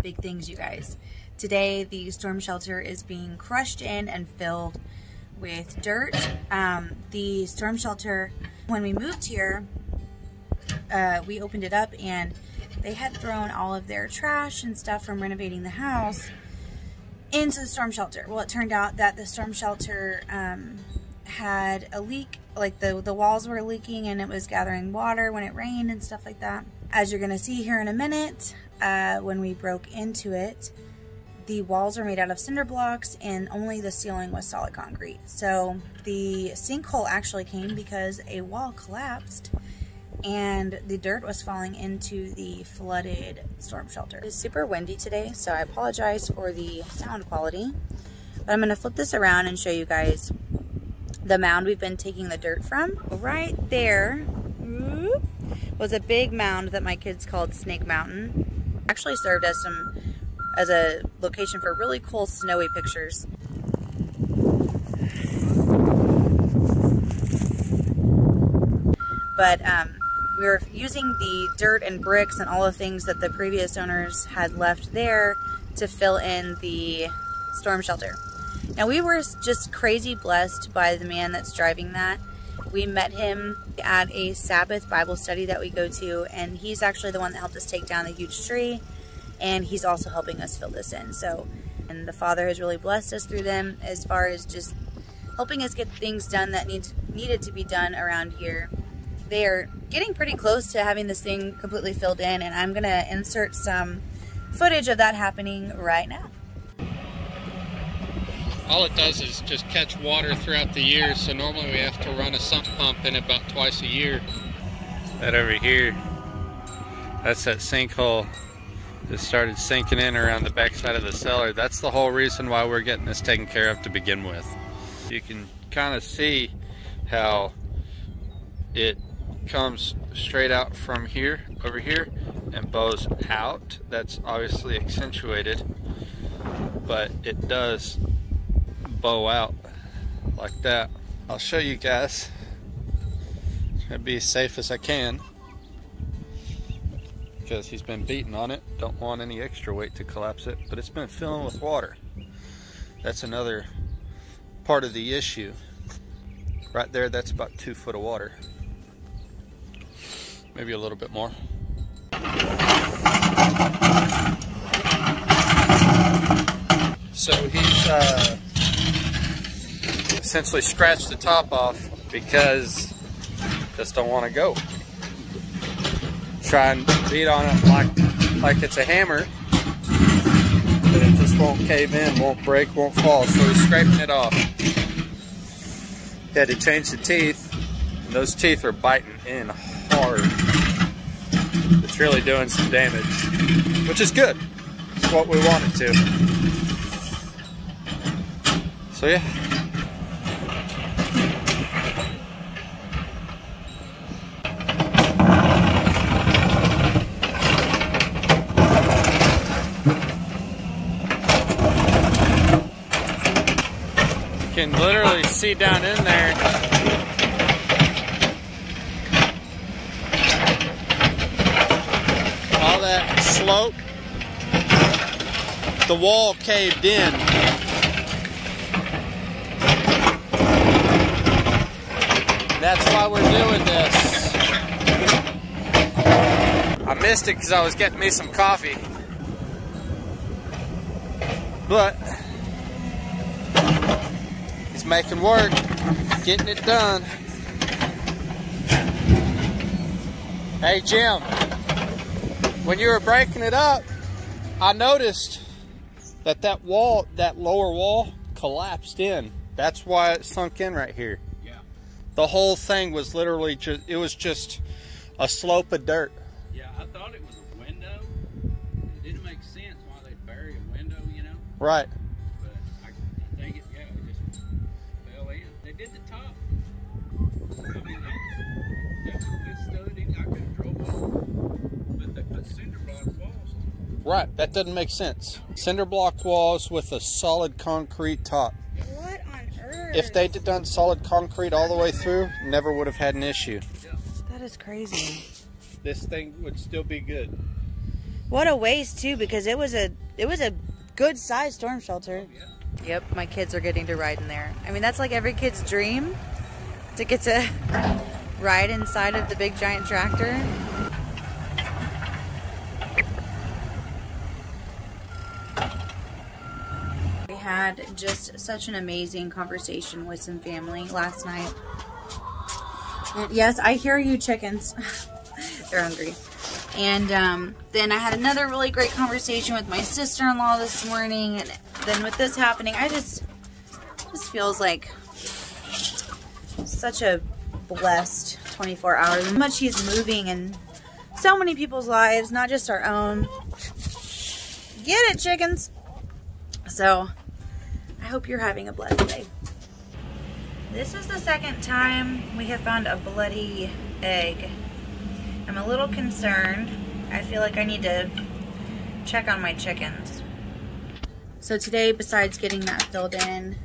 big things, you guys. Today, the storm shelter is being crushed in and filled with dirt. The storm shelter, when we moved here, we opened it up and they had thrown all of their trash and stuff from renovating the house into the storm shelter. Well, it turned out that the storm shelter had a leak, like the walls were leaking and it was gathering water when it rained and stuff like that. As you're gonna see here in a minute, when we broke into it, the walls are made out of cinder blocks and only the ceiling was solid concrete. So the sinkhole actually came because a wall collapsed and the dirt was falling into the flooded storm shelter. It's super windy today, so I apologize for the sound quality. But I'm gonna flip this around and show you guys the mound we've been taking the dirt from. Right there was a big mound that my kids called Snake Mountain. Actually served as a location for really cool snowy pictures. But we were using the dirt and bricks and all the things that the previous owners had left there to fill in the storm shelter. Now, we were just crazy blessed by the man that's driving that. We met him at a Sabbath Bible study that we go to, and he's actually the one that helped us take down the huge tree, and he's also helping us fill this in. So, and the Father has really blessed us through them as far as just helping us get things done that needed to be done around here. They are getting pretty close to having this thing completely filled in, and I'm gonna insert some footage of that happening right now. All it does is just catch water throughout the year, so normally we have to run a sump pump in about twice a year. That over here, that's that sinkhole that started sinking in around the backside of the cellar. That's the whole reason why we're getting this taken care of to begin with. You can kind of see how it comes straight out from here, over here, and bows out. That's obviously accentuated, but it does bow out like that. I'll show you guys. It's gonna be as safe as I can because he's been beating on it. Don't want any extra weight to collapse it, but it's been filling with water. That's another part of the issue. Right there, that's about 2 foot of water. Maybe a little bit more. So he's essentially scratched the top off because just don't want to go. Try and beat on it like it's a hammer, but it just won't cave in, won't break, won't fall. So he's scraping it off. He had to change the teeth, and those teeth are biting in hard. It's really doing some damage, which is good. It's what we want it to. So yeah. You can literally see down in there all that slope. The wall caved in. That's why we're doing this. I missed it because I was getting me some coffee. But he's making work, getting it done. Hey Jim, when you were breaking it up, I noticed that wall, that lower wall, collapsed in. That's why it sunk in right here. Yeah. The whole thing was literally just, it was just a slope of dirt. Yeah, I thought it was a window. It didn't make sense why they'd bury a window, you know? Right. But I think it, yeah, it just fell in. They did the top. I mean, that's withstood it. I could have drove over. But they put cinder block walls. Right, that doesn't make sense. Cinder block walls with a solid concrete top. What on earth? If they'd have done solid concrete all the way through, never would have had an issue. That is crazy. This thing would still be good. What a waste too, because it was a good sized storm shelter. Yeah. Yep, my kids are getting to ride in there. I mean, that's like every kid's dream, to get to ride inside of the big giant tractor. We had just such an amazing conversation with some family last night. And yes, I hear you, chickens. They're hungry. And then I had another really great conversation with my sister-in-law this morning. And then with this happening, this feels like such a blessed 24 hours. How much he's moving in so many people's lives, not just our own. Get it, chickens? So I hope you're having a blessed day. This is the second time we have found a bloody egg. I'm a little concerned. I feel like I need to check on my chickens. So today, besides getting that filled in,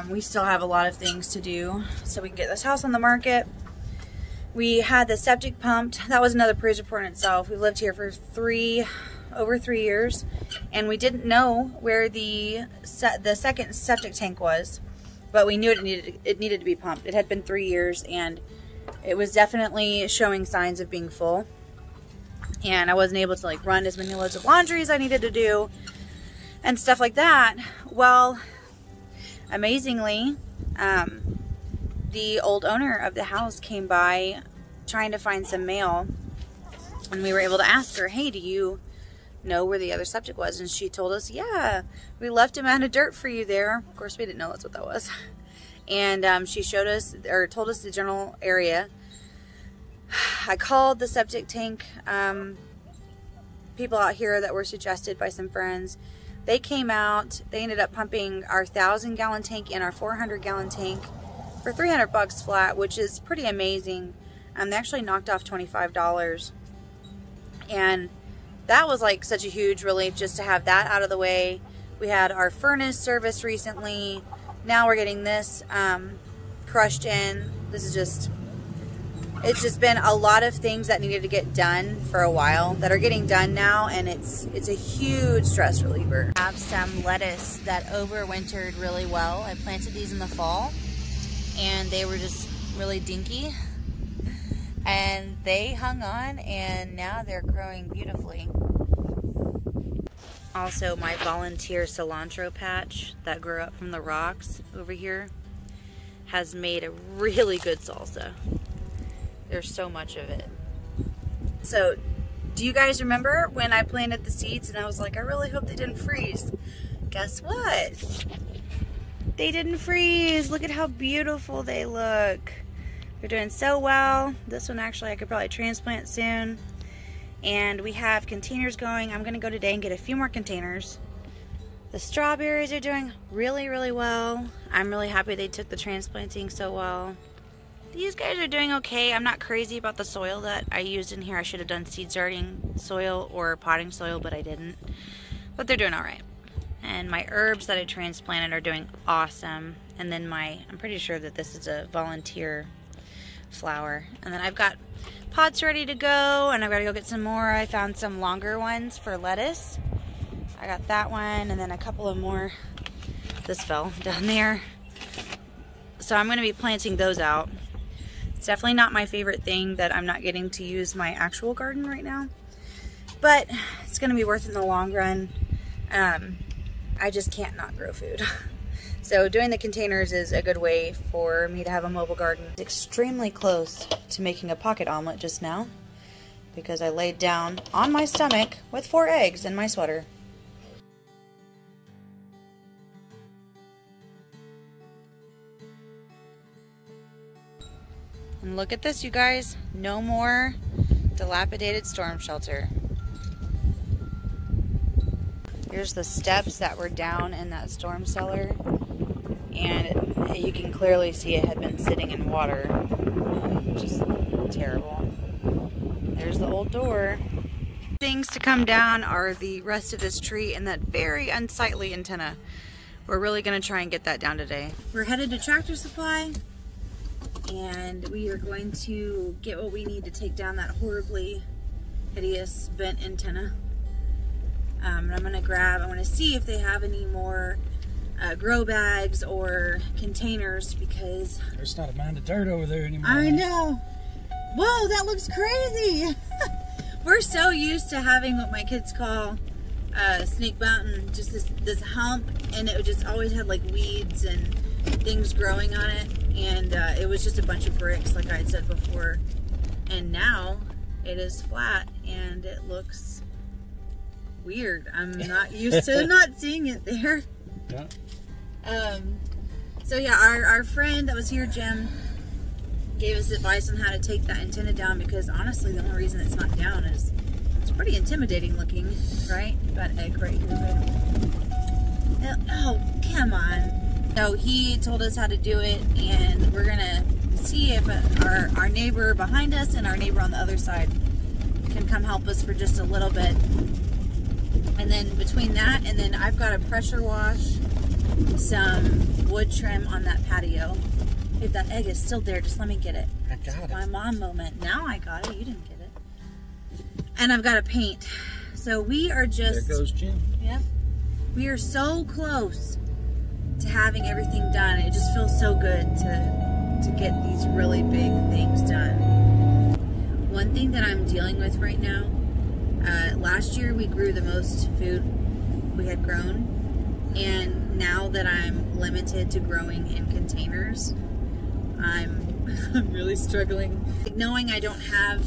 we still have a lot of things to do so we can get this house on the market. We had the septic pumped. That was another praise report in itself. We've lived here for over 3 years, and we didn't know where the second septic tank was, but we knew it needed to be pumped. It had been 3 years, and it was definitely showing signs of being full, and I wasn't able to like run as many loads of laundry as I needed to do and stuff like that. Well, amazingly, the old owner of the house came by trying to find some mail, and we were able to ask her, hey, do you know where the other septic was? And she told us, yeah, we left a mound of dirt for you there. Of course, we didn't know that's what that was. And she showed us, or told us, the general area. I called the septic tank people out here that were suggested by some friends. They came out. They ended up pumping our 1,000-gallon tank and our 400-gallon tank for $300 flat, which is pretty amazing. They actually knocked off $25, and that was like such a huge relief just to have that out of the way. We had our furnace service recently. Now we're getting this crushed in. It's just been a lot of things that needed to get done for a while that are getting done now, and it's a huge stress reliever. I have some lettuce that overwintered really well. I planted these in the fall, and they were just really dinky, and they hung on, and now they're growing beautifully. Also, my volunteer cilantro patch that grew up from the rocks over here has made a really good salsa. There's so much of it. So, do you guys remember when I planted the seeds and I was like, I really hope they didn't freeze? Guess what? They didn't freeze. Look at how beautiful they look. They're doing so well. This one actually I could probably transplant soon. And we have containers going. I'm gonna go today and get a few more containers. The strawberries are doing really, really well. I'm really happy they took the transplanting so well. These guys are doing okay. I'm not crazy about the soil that I used in here. I should have done seed starting soil or potting soil, but I didn't. But they're doing all right. And my herbs that I transplanted are doing awesome. And then I'm pretty sure that this is a volunteer flower. And then I've got pots ready to go, and I've got to go get some more. I found some longer ones for lettuce. I got that one, and then a couple of more. This fell down there. So I'm going to be planting those out. It's definitely not my favorite thing that I'm not getting to use my actual garden right now, but it's going to be worth it in the long run. I just can't not grow food. So doing the containers is a good way for me to have a mobile garden. It's extremely close to making a pocket omelet just now because I laid down on my stomach with 4 eggs in my sweater. And look at this, you guys. No more dilapidated storm shelter. Here's the steps that were down in that storm cellar. And you can clearly see it had been sitting in water. Just terrible. There's the old door. Things to come down are the rest of this tree and that very unsightly antenna. We're really going to try and get that down today. We're headed to Tractor Supply, and we are going to get what we need to take down that horribly hideous bent antenna. And I'm gonna see if they have any more grow bags or containers, because there's not a mound of dirt over there anymore. I know. Whoa, that looks crazy. We're so used to having what my kids call Snake Mountain, just this hump, and it just always had like weeds and things growing on it, and it was just a bunch of bricks, like I had said before. And now it is flat and it looks weird. I'm not used to not seeing it there. Yeah. So yeah, our friend that was here, Jim, gave us advice on how to take that antenna down, because honestly the only reason it's not down is it's pretty intimidating looking, right? Got egg right here. Oh, come on. So he told us how to do it, and we're gonna see if our neighbor behind us and our neighbor on the other side can come help us for just a little bit. And then between that and then I've got to pressure wash some wood trim on that patio. If that egg is still there, just let me get it. I got it. My mom moment. Now I got it. You didn't get it. And I've got to paint. So we are just... There goes Jim. Yep. We are so close to having everything done. It just feels so good to get these really big things done. One thing that I'm dealing with right now, last year we grew the most food we had grown, and now that I'm limited to growing in containers, I'm really struggling. Knowing I don't have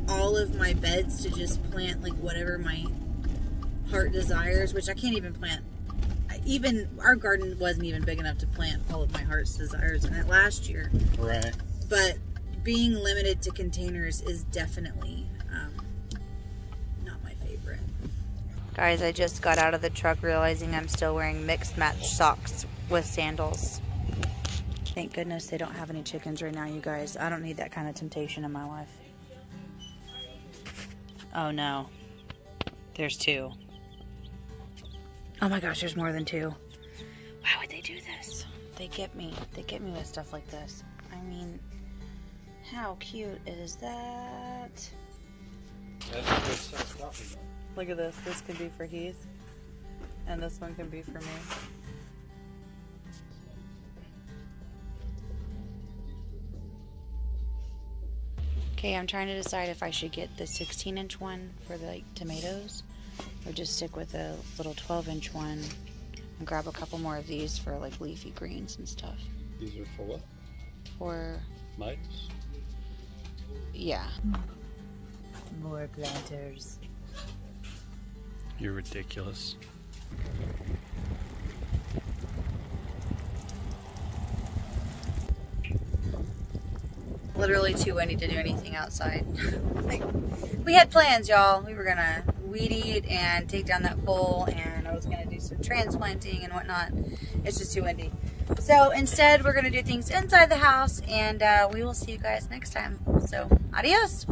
all of my beds to just plant like whatever my heart desires, which I can't even plant. Even our garden wasn't even big enough to plant all of my heart's desires in it last year. Right. But being limited to containers is definitely not my favorite. Guys, I just got out of the truck realizing I'm still wearing mixed match socks with sandals. Thank goodness they don't have any chickens right now, you guys. I don't need that kind of temptation in my life. Oh no. There's two. Oh my gosh, there's more than two. Why would they do this? They get me. They get me with stuff like this. I mean, how cute is that? That's a good stuff talking about. Look at this. This could be for Heath. And this one can be for me. Okay, I'm trying to decide if I should get the 16-inch one for the tomatoes, or just stick with a little 12-inch one and grab a couple more of these for like leafy greens and stuff. These are for what? For... Mites? Yeah. More planters. You're ridiculous. Literally too windy to do anything outside. Like, we had plans, y'all. We were gonna weed eat and take down that pole, and I was gonna do some transplanting and whatnot. It's just too windy. So instead, we're gonna do things inside the house, and we will see you guys next time. So, adios.